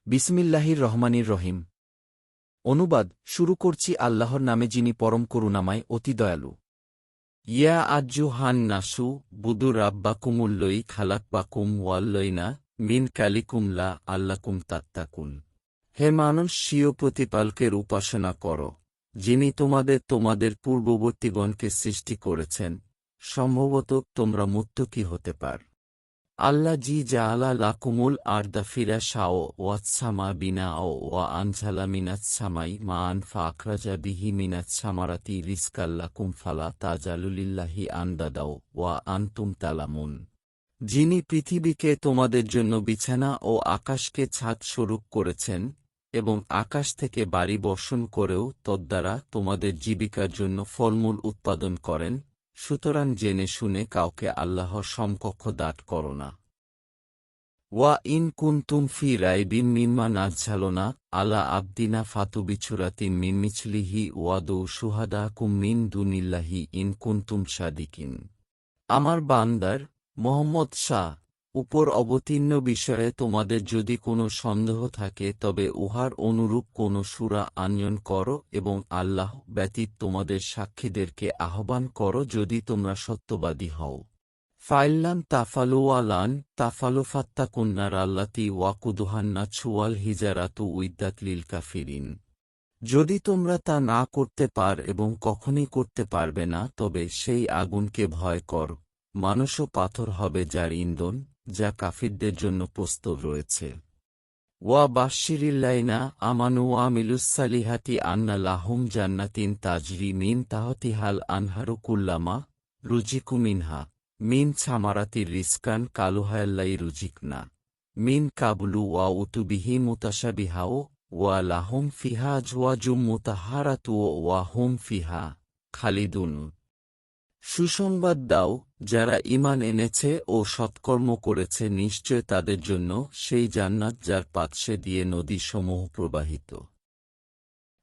বিসমিল্লাহির রহমানির রহিম। অনুবাদ শুরু করছি আল্লাহর নামে, যিনি পরম করুণাময়, অতি দয়ালু। ইয়া আজ্জুহান নাসু বুদু রাব্বাকুমুল্লই খালাকবাকুম ওয়াল্লইনা মিন কালিকুম লা আল্লাকুম তাত্তাকুন। হে মানুষ, স্বীয় প্রতিপালকের উপাসনা কর, যিনি তোমাদের পূর্ববর্তীগণকে সৃষ্টি করেছেন, সম্ভবত তোমরা মুত্তাকী হতে পার। আল্লাহ জি জাআলা লাকুমুল আরদা ফিরাশাও ওয়াস-সামা বিনাও ওয়া আনজালা মিনাস-সামাই মাআন ফাআখরাজা বিহি মিনাস-সামারাতি রিজকাল লাকুম ফালা তাজালু লিল্লাহি আনদাদাও ওয়া আনতুম তালামুন। যিনি পৃথিবীকে তোমাদের জন্য বিছানা ও আকাশকে ছাদ স্বরূপ করেছেন এবং আকাশ থেকে বাড়ি বর্ষণ করেও তদ্বারা তোমাদের জীবিকার জন্য ফলমূল উৎপাদন করেন, সুতরাং জেনে শুনে কাউকে আল্লাহর সমকক্ষ দাঁড় করো না। ওয়া ইন কুনতুম ফি রাইবিন মিম্মা নাযযালনা আলা আবদিনা ফাতুবিছুরাতিন মিন মিছলিহি ওয়াদু শুহাদাকুম মিন দুনিল্লাহি ইন কুনতুম সাদিকিন। আমার বান্দার মোহাম্মদ শাহ উপর অবতীর্ণ বিষয়ে তোমাদের যদি কোনো সন্দেহ থাকে, তবে উহার অনুরূপ কোনো সূরা আনয়ন করো এবং আল্লাহ ব্যতীত তোমাদের সাক্ষীদেরকে আহ্বান করো, যদি তোমরা সত্যবাদী হও। ফাইল্লান তাফালু ওয়ালান তাফালু ফাত্তাকুন্নার আল্লাতি ওয়াকুদুহান্নাসু ওয়াল হিজারাতু উইদ্দাত লিল কাফিরিন। যদি তোমরা তা না করতে পার এবং কখনই করতে পারবে না, তবে সেই আগুনকে ভয় কর, মানুষ ও পাথর হবে যার ইন্ধন, যা কাফিরদের জন্য প্রস্তুত রয়েছে। ওয়া বাশশিরিল্লাযিনা আমানু ওয়া আমিলুস-সালিহাতি আন্না লাহুম জান্নাতিন তাজরি মিন তাহতিহাল আনহারু কুল্লামা রুজিকু মিনহা মিন সামারাতির রিজকান কালুহায়াল্লাই রুজিকনা মিন কাবলু ওয়া উতুবিহি মুতাশাবিহাও ওয়া লাহুম ফিহা আজওয়াজুম মুতাহহারাতু ওয়া হুম ফিহা খালিদুন। সুসংবাদ দাও, যারা ঈমান এনেছে ও সৎকর্ম করেছে, নিশ্চয় তাদের জন্য সেই জান্নাত যার পার্শ্বে দিয়ে নদীসমূহ প্রবাহিত।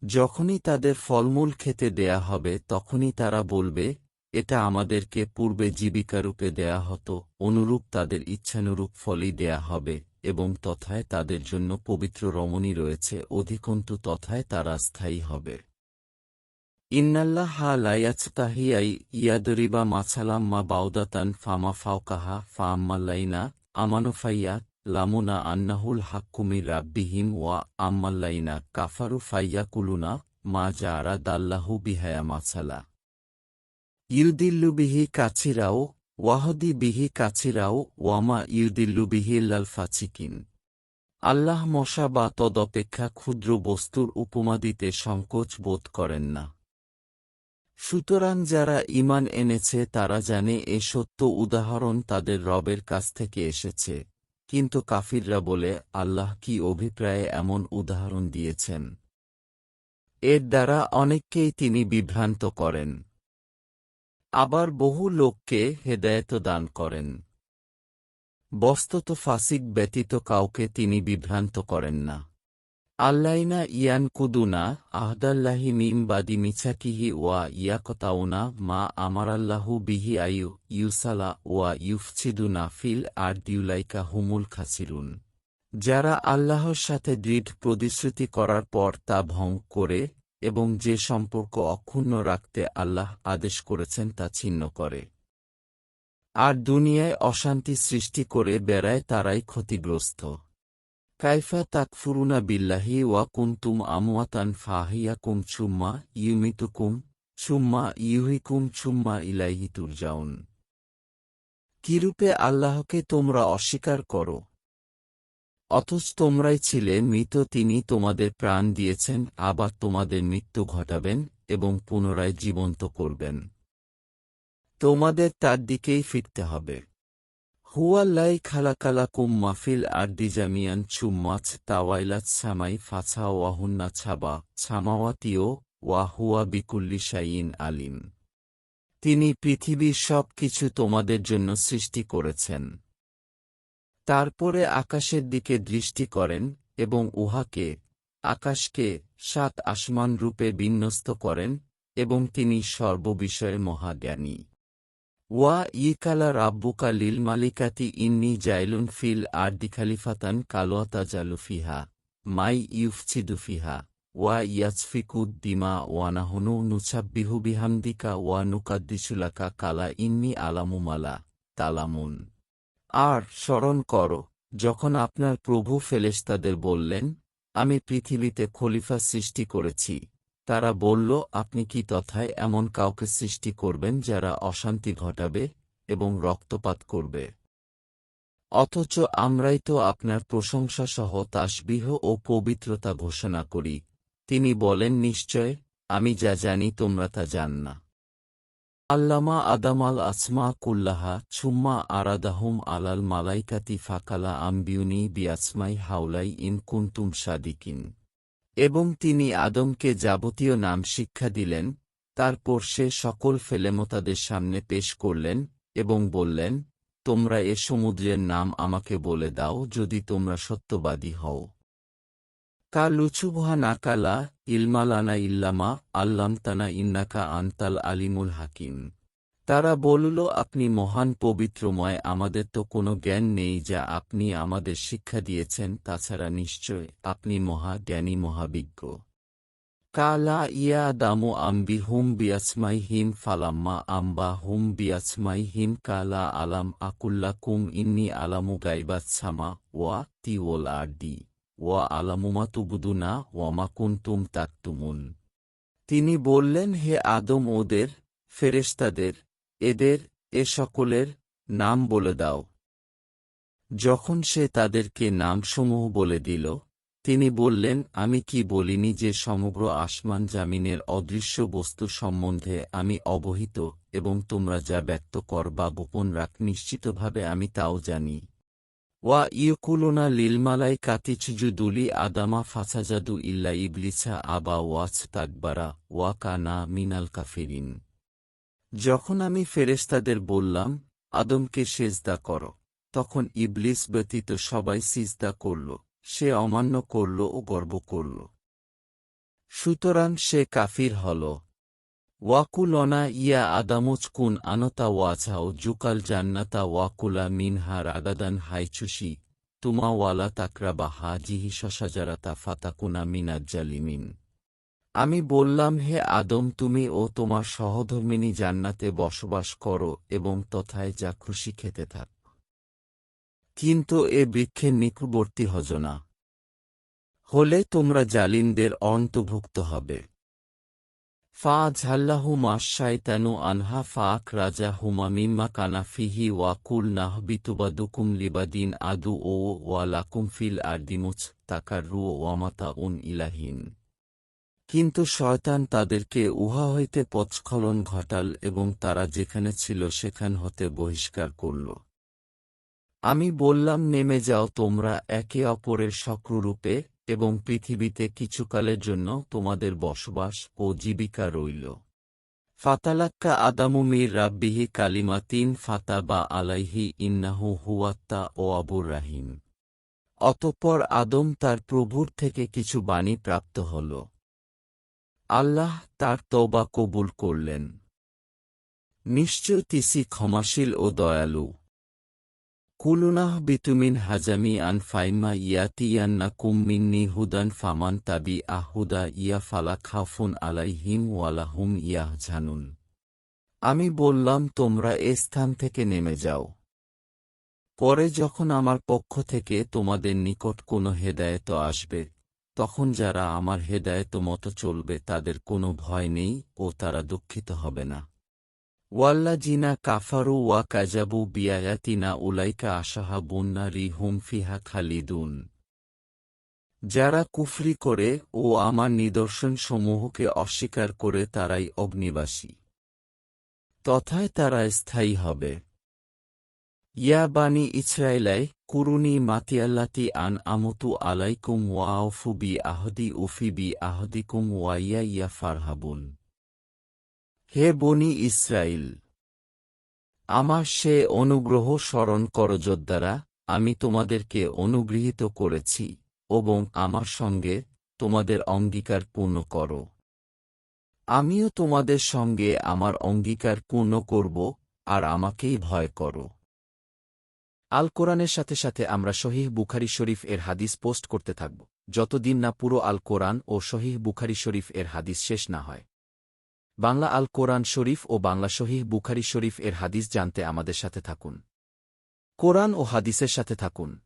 যখনই তাদের ফলমূল খেতে দেয়া হবে, তখনই তারা বলবে, এটা আমাদেরকে পূর্বে জীবিকারূপে দেয়া হতো, অনুরূপ তাদের ইচ্ছানুরূপ ফলই দেয়া হবে, এবং তথায় তাদের জন্য পবিত্র রমণী রয়েছে, অধিকন্তু তথায় তারা স্থায়ী হবে। ইন্নাল্লাহা লা ইয়াস্তাহি আন ইয়াদরিবা মাসালাম মা বাউদাতান ফামা ফাওকাহা ফাআম্মাল্লাযিনা আমানু ফায়া'লামুনা আন্নাহুল হাক্কু মির রাব্বিহিম ওয়া আম্মাল্লাযিনা কাফারু ফায়াকুলুনা মা জা'আলাল্লাহু বিহা মাসালা ইউদিল্লু বিহি কাছিরাও ওয়াহদি বিহি কাছিরাও ওয়ামা ইউদিল্লু বিহি ইল্লাল ফাসিকিন। আল্লাহ মশা বা তদপেক্ষা ক্ষুদ্র বস্তুর উপমা দিতে সংকোচ বোধ করেন না। সুতরাং যারা ঈমান এনেছে তারা জানে এ সত্য উদাহরণ তাদের রবের কাছ থেকে এসেছে, কিন্তু কাফিররা বলে, আল্লাহ কি অভিপ্রায়ে এমন উদাহরণ দিয়েছেন? এর দ্বারা অনেককেই তিনি বিভ্রান্ত করেন, আবার বহু লোককে হেদায়েত দান করেন। বস্তুত ফাসিক ব্যতীত কাউকে তিনি বিভ্রান্ত করেন না। আল্লাযিনা ইয়ানকুদুনা আহদাল্লাহি মিন বাদি মিছাকিহি ওয়া ইয়াকতাউনা মা আমারাল্লাহু বিহি আইয়ু ইউসালা ওয়া ইউফসিদুনা ফিল আরদি উলাইকা হুমুল খাসিরুন। যারা আল্লাহর সাথে দৃঢ় প্রতিশ্রুতি করার পর তা ভঙ্গ করে এবং যে সম্পর্ক অক্ষুণ্ণ রাখতে আল্লাহ আদেশ করেছেন তা ছিন্ন করে আর দুনিয়ায় অশান্তি সৃষ্টি করে বেড়ায়, তারাই ক্ষতিগ্রস্ত। কাইফা তাকফুরুনা বিল্লাহি ওয়া কুনতুম আমওয়াতান ফাহিয়াকুম সুম্মা ইউমিতুকুম সুম্মা ইউহয়িকুম সুম্মা ইলাইহি তুরজাউন। কিরূপে আল্লাহকে তোমরা অস্বীকার করো, অথচ তোমরাই ছিলে মৃত, তিনি তোমাদের প্রাণ দিয়েছেন, আবার তোমাদের মৃত্যু ঘটাবেন এবং পুনরায় জীবন্ত করবেন। তোমাদের তার দিকেই ফিরতে হবে। হুয়াল্লাযী খালাকালাকুম মা ফিল আরদি জামিআন সুম্মা ইস্তাওয়া ইলাস সামাই ফাসাওয়াহুন্না সাবা সামাওয়াতিও ওয়া হুয়া বিকুল্লি শাইইন আলিম। তিনি পৃথিবীর সব কিছু তোমাদের জন্য সৃষ্টি করেছেন। তারপরে আকাশের দিকে দৃষ্টি করেন এবং উহাকে, আকাশকে, ৭ আসমান রূপে বিন্যস্ত করেন, এবং তিনি সর্ববিষয়ে মহাজ্ঞানী। ওয়া ইকালা রাব্বুকা লিল মালিকাতি ইন্নী জাইলুন ফিল আরদি খলিফাতান কালা তাজালু ফিহা মাই ইউফসিদু ফিহা ওয়া ইয়াসফিকুদ দিমা ওয়া নাহনু নুসাব্বিহু বিহামদিকা ওয়া নুকাদ্দিসু লাকা কালা ইন্নী আলামু মালা তালামুন। আর স্মরণ করো, যখন আপনার প্রভু ফেরেশতাদের বললেন, আমি পৃথিবীতে খলিফা সৃষ্টি করেছি, তারা বলল, আপনি কি তথায় এমন কাউকে সৃষ্টি করবেন যারা অশান্তি ঘটাবে এবং রক্তপাত করবে? অথচ আমরাই তো আপনার প্রশংসাসহ তাসবিহ ও পবিত্রতা ঘোষণা করি। তিনি বলেন, নিশ্চয় আমি যা জানি তোমরা তা জান না। আল্লামা আদামাল আসমা কুল্লাহা সুম্মা আরাদাহুম আলাল মালাইকাতি ফাকালা আম্বিউনি বিয়াসমাই হাউলাই ইন কুনতুম সাদিকিন। এবং তিনি আদমকে যাবতীয় নাম শিক্ষা দিলেন, তারপর সে সকল ফেলেমতাদের সামনে পেশ করলেন এবং বললেন, তোমরা এ সমুদ্রের নাম আমাকে বলে দাও যদি তোমরা সত্যবাদী হও। কা লুচুবহা নাকালা ইলমালানা ইল্লামা আল্লামতানা ইন্নাকা আনতাল আলিমুল হাকিম। তারা বলল, আপনি মহান পবিত্রময়, আমাদের তো কোনো জ্ঞান নেই যা আপনি আমাদের শিক্ষা দিয়েছেন, তাছাড়া নিশ্চয় আপনি মহা জ্ঞানী মহাবিজ্ঞ। কালা ইয়া দামু আম্বি হুম বিয়াসমাই হিম ফালাম্মা আম্বা হুম বিয়াসমাই হিম কালা আলাম আকুল্লাকুম ইন্নি আলামু গাইবাত সামা ওয়া তিওল আরদি ওয়া আলামুমা তুবুদুনা ওয়ামা কুনতুম তাকতুমুন। তিনি বললেন, হে আদম, ওদের ফেরেশতাদের এদের এ সকলের নাম বলে দাও। যখন সে তাদেরকে নামসমূহ বলে দিল, তিনি বললেন, আমি কি বলিনি যে সমগ্র আসমান জামিনের অদৃশ্য বস্তু সম্বন্ধে আমি অবহিত এবং তোমরা যা ব্যক্ত কর বা গোপন রাখ নিশ্চিতভাবে আমি তাও জানি। ওয়া ইয়কুলুনা লিলমালাই কাতিচুজুদুলি আদামা ফাসাজাদু ইল্লা ইবলিসা আবা ওয়াচ তাকবারা ওয়া কানা মিনাল কাফিরিন। যখন আমি ফেরেশতাদের বললাম, আদমকে সেজদা কর, তখন ইবলিস ব্যতীত সবাই সিজদা করল, সে অমান্য করল ও গর্ব করল। সুতরাং সে কাফির হল। ওয়াকুলনা ইয়া আদামুচকুন আনতা ওয়াছাও জুকাল জান্নাতা ওয়াকুলা মিনহা রাগাদান হাইচুসি তুমা ওয়ালা তাকরাবা হাজিহি শশাজারাতা ফাতাকুনা মিনাজ জালিমিন। আমি বললাম, হে আদম, তুমি ও তোমার সহধর্মিণী জান্নাতে বসবাস করো এবং তথায় যা খুশি খেতে থাক, কিন্তু এ বৃক্ষের নিকটবর্তী হজ না, হলে তোমরা জালিমদের অন্তর্ভুক্ত হবে। ফা ঝাল্লাহুমা শায়তানু আনহা ফাক রাজা হুমা মিম্মা কানা ফিহি ওয়াকুল নাহবিতুবাদুকুম লিবাদিন আদু ও ওয়ালাকুম ফিল আরদিমুচ তাকাররু ওয়ামাতা উন ইলাহিন। কিন্তু শয়তান তাদেরকে উহা হইতে পথস্খলন ঘটাল এবং তারা যেখানে ছিল সেখান হতে বহিষ্কার করল। আমি বললাম, নেমে যাও তোমরা একে অপরের শত্রুরূপে এবং পৃথিবীতে কিছুকালের জন্য তোমাদের বসবাস ও জীবিকা রইল। ফাতালাক্কা আদামু মির রাব্বিহি কালিমাতিন ফাতাবা আলাইহি ইন্নাহু হুয়াত্তা ও আবুর রাহিম। অতঃপর আদম তার প্রভুর থেকে কিছু বাণী প্রাপ্ত হল। আল্লাহ তার তওবা কবুল করলেন। নিশ্চয় তিসি ক্ষমাশীল ও দয়ালু। কুলুনাহ বিতুমিন হাজামি আন ফাইমা ইয়াতিয়ান্নাকুম মিন্নি হুদান ফামান তাবি আহুদা ইয়া ফালা খাফুন আলাইহিম ওয়ালাহুম ইয়াহজানুন। আমি বললাম, তোমরা এ স্থান থেকে নেমে যাও। পরে যখন আমার পক্ষ থেকে তোমাদের নিকট কোনো হেদায়েত আসবে, তখন যারা আমার হেদায়েত মতো চলবে তাদের কোনো ভয় নেই ও তারা দুঃখিত হবে না। ওয়াল্লাযিনা কাফারু ওয়া কাযাবু বিআয়াতিনা উলাইকা আসহাবুন নারি হুম ফিহা খালিদুন। যারা কুফরি করে ও আমার নিদর্শনসমূহকে অস্বীকার করে তারাই অগ্নিবাসী, তথায় তারা স্থায়ী হবে। ইয়া বানি ইসরাইলাই কুরুনি মাতিয়াল্লাতি আন আমতু আলাইকুম ওয়া আউফু বি আহদি উফি বি আহদিকুম ওয়া ইয়া ফারহাবুন। হে বনি ইসরাইল, আমার সে অনুগ্রহ স্মরণ কর যদ্বারা আমি তোমাদেরকে অনুগৃহীত করেছি এবং আমার সঙ্গে তোমাদের অঙ্গীকার পূর্ণ কর। আমিও তোমাদের সঙ্গে আমার অঙ্গীকার পূর্ণ করব, আর আমাকেই ভয় কর। আল কোরআনের সাথে সাথে আমরা সহিহ বুখারী শরীফ এর হাদিস পোস্ট করতে থাকব। যতদিন না পুরো আল কোরআন ও সহিহ বুখারী শরীফ এর হাদিস শেষ না হয়। বাংলা আল কোরআন শরীফ ও বাংলা সহিহ বুখারী শরীফ এর হাদিস জানতে আমাদের সাথে থাকুন। কোরআন ও হাদিসের সাথে থাকুন।